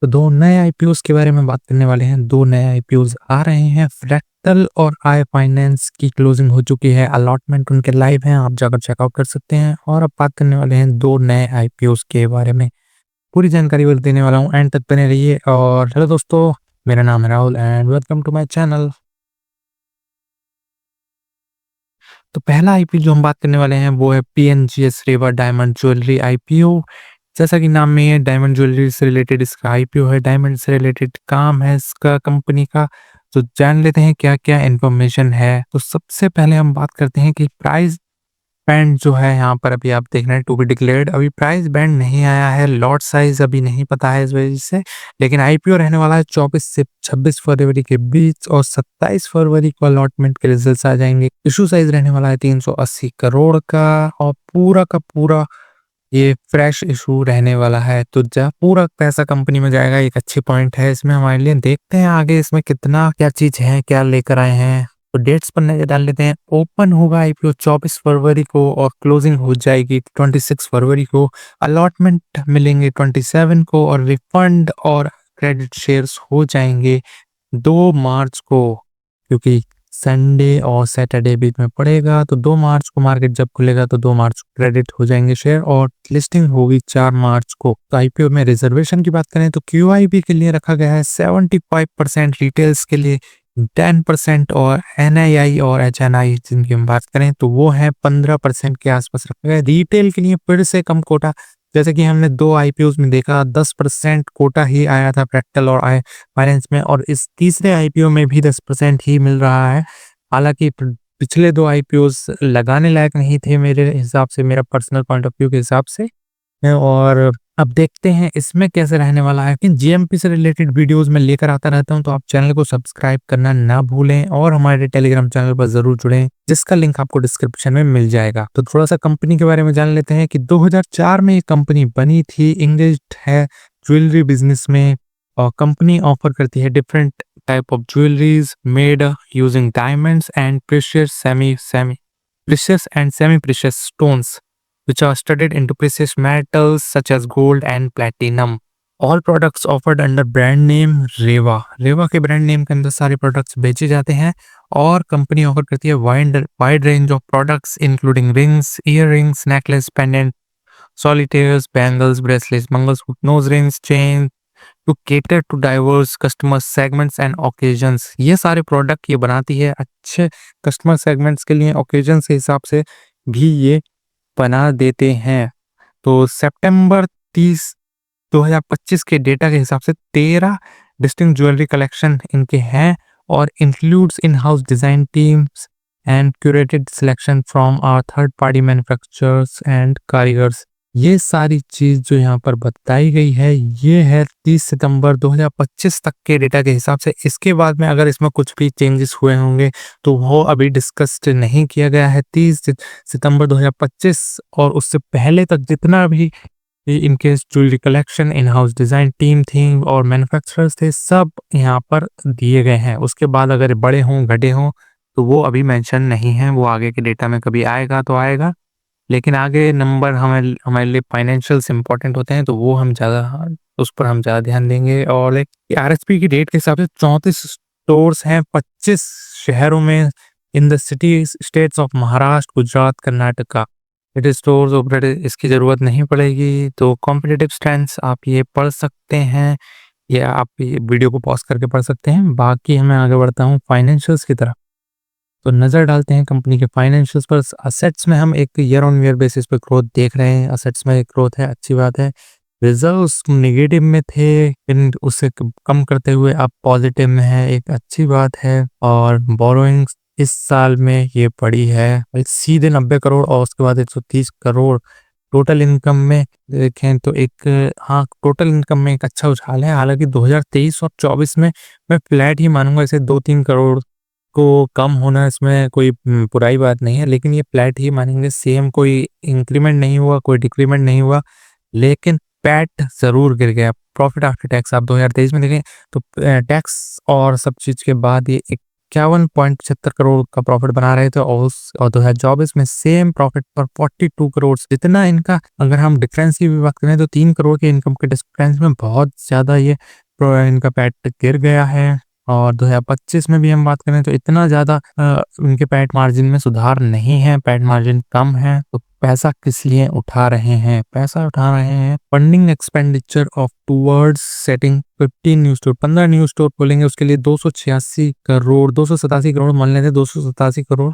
तो दो नए आईपीओस के बारे में बात करने वाले हैं। दो नए आईपीओस आ रहे हैं, फ्रैक्टल और आई फाइनेंस की क्लोजिंग हो चुकी है, अलॉटमेंट उनके लाइव हैं, आप जाकर चेकआउट कर सकते हैं। और अब बात करने वाले हैं दो नए आईपीओस के बारे में, पूरी जानकारी वो देने वाला हूँ, एंड तक बने रहिए। और हेलो दोस्तों, मेरा नाम है Rahul and welcome to my channel. तो पहला आईपीओ जो हम बात करने वाले हैं वो है पीएनजीएस रेवा डायमंड ज्वेलरी आईपीओ। जैसा कि नाम में है, डायमंड ज्वेलरी से रिलेटेड इसका आईपीओ है, डायमंड से रिलेटेड काम है इसका कंपनी का। तो जान लेते हैं क्या क्या इन्फॉर्मेशन है। तो सबसे पहले हम बात करते हैं कि प्राइस बैंड जो है यहाँ पर अभी आप देख रहे हैं टू बी डिक्लेयर्ड, अभी प्राइस बैंड नहीं आया है, लॉट साइज अभी नहीं पता है इस वजह से। लेकिन आईपीओ रहने वाला है 24 से 26 फरवरी के बीच और 27 फरवरी को अलॉटमेंट के रिजल्ट्स आ जाएंगे। इशू साइज रहने वाला है 380 करोड़ का और पूरा का पूरा ये फ्रेश इशू रहने वाला है। तो जब पूरा पैसा कंपनी में जाएगा, एक अच्छी पॉइंट है इसमें हमारे लिए। देखते हैं आगे इसमें कितना क्या चीज है, क्या लेकर आए हैं। तो डेट्स पर नजर डाल लेते हैं। ओपन होगा आईपीओ 24 फरवरी को और क्लोजिंग हो जाएगी 26 फरवरी को। अलॉटमेंट मिलेंगे 27 को और रिफंड और क्रेडिट शेयर्स हो जाएंगे 2 मार्च को, क्योंकि संडे और सैटरडे बीच में पड़ेगा। तो 2 मार्च को मार्केट जब खुलेगा तो 2 मार्च को क्रेडिट हो जाएंगे शेयर और लिस्टिंग होगी 4 मार्च को। तो आईपीओ में रिजर्वेशन की बात करें तो क्यूआईबी के लिए रखा गया है 75%, रिटेल्स के लिए 10% और एनआईआई और एचएनआई जिनकी हम बात करें तो वो है 15% के आसपास रखा गया है। रिटेल के लिए फिर से कम कोटा, जैसे कि हमने दो आईपीओस में देखा 10% कोटा ही आया था फ्रैक्टल और आई फाइनेंस में, और इस तीसरे आईपीओ में भी 10% ही मिल रहा है। हालांकि पिछले दो आईपीओस लगाने लायक नहीं थे मेरे हिसाब से, मेरा पर्सनल पॉइंट ऑफ व्यू के हिसाब से। और अब देखते हैं इसमें कैसे रहने वाला है। लेकिन जीएमपी से रिलेटेड वीडियोस मैं लेकर आता रहता हूं, तो आप चैनल को सब्सक्राइब करना ना भूलें और हमारे टेलीग्राम चैनल पर जरूर जुड़ें, जिसका लिंक आपको डिस्क्रिप्शन में मिल जाएगा। तो थोड़ा सा कंपनी के बारे में जान लेते हैं कि 2004 में ये कंपनी बनी थी, इंगेज्ड है ज्वेलरी बिजनेस में और कंपनी ऑफर करती है different type of jewelleries made using diamonds and precious and semi-precious stones, which are studied into precious metals such as gold and platinum. All products offered under brand name रेवा। रेवा के brand name के अंदर सारे products बेचे जाते हैं और company offer करती है wide range of products including rings, earrings, necklace, pendant, solitaires, bangles, bracelets, mangalsutra, nose rings, chain to cater to diverse customer segments and occasions. ये सारे प्रोडक्ट ये बनाती है अच्छे कस्टमर सेगमेंट्स के लिए, ओकेजन्स के हिसाब से भी ये बना देते हैं। तो सितंबर 30 2025 के डेटा के हिसाब से 13 डिस्टिंक्ट ज्वेलरी कलेक्शन इनके हैं और includes in house design teams and curated selection from our third party manufacturers and कारीगर्स। ये सारी चीज जो यहाँ पर बताई गई है ये है 30 सितंबर 2025 तक के डेटा के हिसाब से। इसके बाद में अगर इसमें कुछ भी चेंजेस हुए होंगे तो वो अभी डिस्कस्ड नहीं किया गया है। 30 सितंबर 2025 और उससे पहले तक जितना भी इनके ज्वेलरी कलेक्शन, इन हाउस डिजाइन टीम थी और मैन्युफैक्चरर्स थे, सब यहाँ पर दिए गए हैं। उसके बाद अगर बड़े हों घटे हों तो वो अभी मेंशन नहीं है, वो आगे के डेटा में कभी आएगा तो आएगा। लेकिन आगे नंबर हमारे लिए फाइनेंशियल्स इंपॉर्टेंट होते हैं तो वो हम ज़्यादा उस पर हम ज़्यादा ध्यान देंगे। और एक आरएसपी की डेट के हिसाब से 34 स्टोर्स हैं 25 शहरों में in the city states of Maharashtra, Gujarat, Karnataka. It stores operate, इसकी ज़रूरत नहीं पड़ेगी। तो कॉम्पिटिटिव स्ट्रेंथ्स आप ये पढ़ सकते हैं या आप ये वीडियो को पॉज करके पढ़ सकते हैं। बाकी मैं आगे बढ़ता हूँ फाइनेंशियल्स की तरफ। तो नज़र डालते हैं कंपनी के फाइनेंशियल्स पर। असेट्स में हम एक ईयर ऑन ईयर बेसिस पे ग्रोथ देख रहे हैं, असेट्स में एक ग्रोथ है, अच्छी बात है। रिजर्व्स नेगेटिव में थे, इन उससे कम करते हुए अब पॉजिटिव में है, एक अच्छी बात है। और बोरोइंग्स इस साल में ये पड़ी है सीधे 90 करोड़ और उसके बाद 130 करोड़। टोटल इनकम में देखें तो एक टोटल इनकम में एक अच्छा उछाल है। हालांकि 2023 और 24 में मैं फ्लैट ही मानूंगा इसे, 2-3 करोड़ को कम होना इसमें कोई बुराई बात नहीं है, लेकिन ये फ्लैट ही मानेंगे। सेम कोई इंक्रीमेंट नहीं हुआ, कोई डिक्रीमेंट नहीं हुआ, लेकिन पैट जरूर गिर गया। प्रॉफिट आफ्टर टैक्स आप 2023 में देखें तो टैक्स और सब चीज के बाद ये 51.75 करोड़ का प्रॉफिट बना रहे थे और 2024 में सेम प्रॉफिट पर 42 करोड़। जितना इनका अगर हम डिफरेंस की भी बात करें तो 3 करोड़ के इनकम के डिफरेंस में बहुत ज़्यादा ये इनका पैट गिर गया है। और 2025 में भी हम बात करें तो इतना ज़्यादा उनके पैट मार्जिन में सुधार नहीं है, पैट मार्जिन कम है। तो पैसा किस लिए उठा रहे हैं? पैसा उठा रहे हैं funding expenditure of towards setting 15 new store. 15 new store खोलेंगे, उसके लिए 286 करोड़ 287 करोड़ मान लेते हैं, 287 करोड़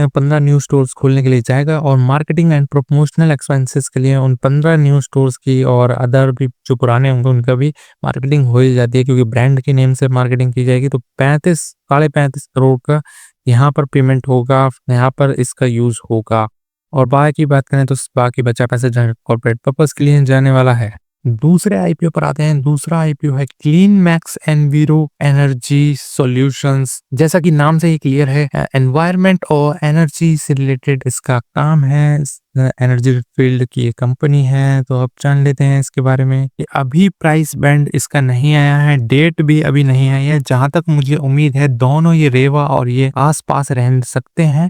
15 न्यू स्टोर्स खोलने के लिए जाएगा। और मार्केटिंग एंड प्रमोशनल एक्सपेंसेस के लिए उन 15 न्यू स्टोर्स की और अदर भी जो पुराने होंगे उनका भी मार्केटिंग हो ही जाती है, क्योंकि ब्रांड के नेम से मार्केटिंग की जाएगी। तो 35 करोड़ का यहाँ पर पेमेंट होगा, यहाँ पर इसका यूज होगा। और बाकी बात करें तो बाकी बचा पैसा जनरल कॉर्पोरेट पर्पस के लिए जाने वाला है। दूसरे आईपीओ पर आते हैं। दूसरा आईपीओ है क्लीन मैक्स एनवीरो एनर्जी सॉल्यूशंस। जैसा कि नाम से ही क्लियर है, एनवायरनमेंट और एनर्जी से रिलेटेड इसका काम है। एनर्जी फील्ड की ये कंपनी है। तो अब जान लेते हैं इसके बारे में कि अभी प्राइस बैंड इसका नहीं आया है, डेट भी अभी नहीं आई है। जहां तक मुझे उम्मीद है दोनों ये रेवा और ये आसपास रह सकते हैं।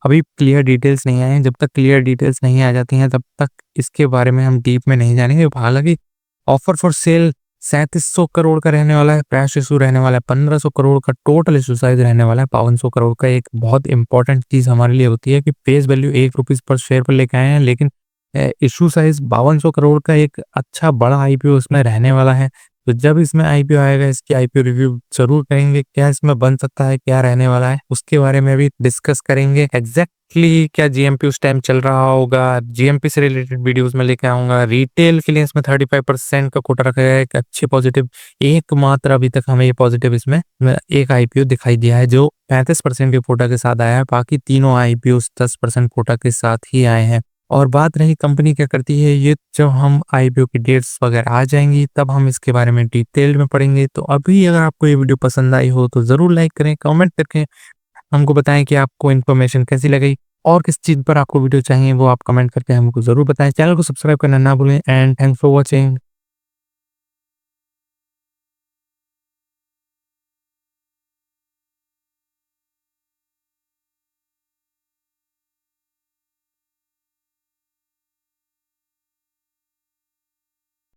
अभी क्लियर डिटेल्स नहीं आए हैं। जब तक क्लियर डिटेल्स नहीं आ जाती हैं तब तक इसके बारे में हम डीप में नहीं जानेंगे। हालांकि ऑफर फॉर सेल 3700 करोड़ का रहने वाला है, फ्रेश इशू रहने वाला है 1500 करोड़ का, टोटल इशू साइज रहने वाला है 5200 करोड़ का। एक बहुत इंपॉर्टेंट चीज हमारे लिए होती है कि face value 1 rupees per share पर लेके आए हैं, लेकिन इशू साइज 5200 करोड़ का एक अच्छा बड़ा आईपीओ इसमें रहने वाला है। तो जब इसमें आईपीओ आएगा इसकी आईपीओ रिव्यू जरूर करेंगे। क्या इसमें बन सकता है, क्या रहने वाला है, उसके बारे में भी डिस्कस करेंगे। एग्जैक्टली क्या जीएमपी उस टाइम चल रहा होगा, जीएमपी से रिलेटेड वीडियोस में लेके आऊंगा। रिटेल के लिए इसमें 35% का कोटा रखा गया है, एक अच्छी पॉजिटिव। एकमात्र अभी तक हमें ये पॉजिटिव इसमें एक आईपीओ दिखाई दिया है जो 35% के कोटा के साथ आया है। बाकी तीनों आईपीओ 10% कोटा के साथ ही आए हैं। और बात रही कंपनी क्या करती है, ये जब हम आईपीओ की डेट्स वगैरह आ जाएंगी तब हम इसके बारे में डिटेल में पढ़ेंगे। तो अभी अगर आपको ये वीडियो पसंद आई हो तो जरूर लाइक करें, कमेंट करके हमको बताएं कि आपको इन्फॉर्मेशन कैसी लगी और किस चीज पर आपको वीडियो चाहिए वो आप कमेंट करके हमको जरूर बताएं। चैनल को सब्सक्राइब करना ना भूलें। And thanks for watching.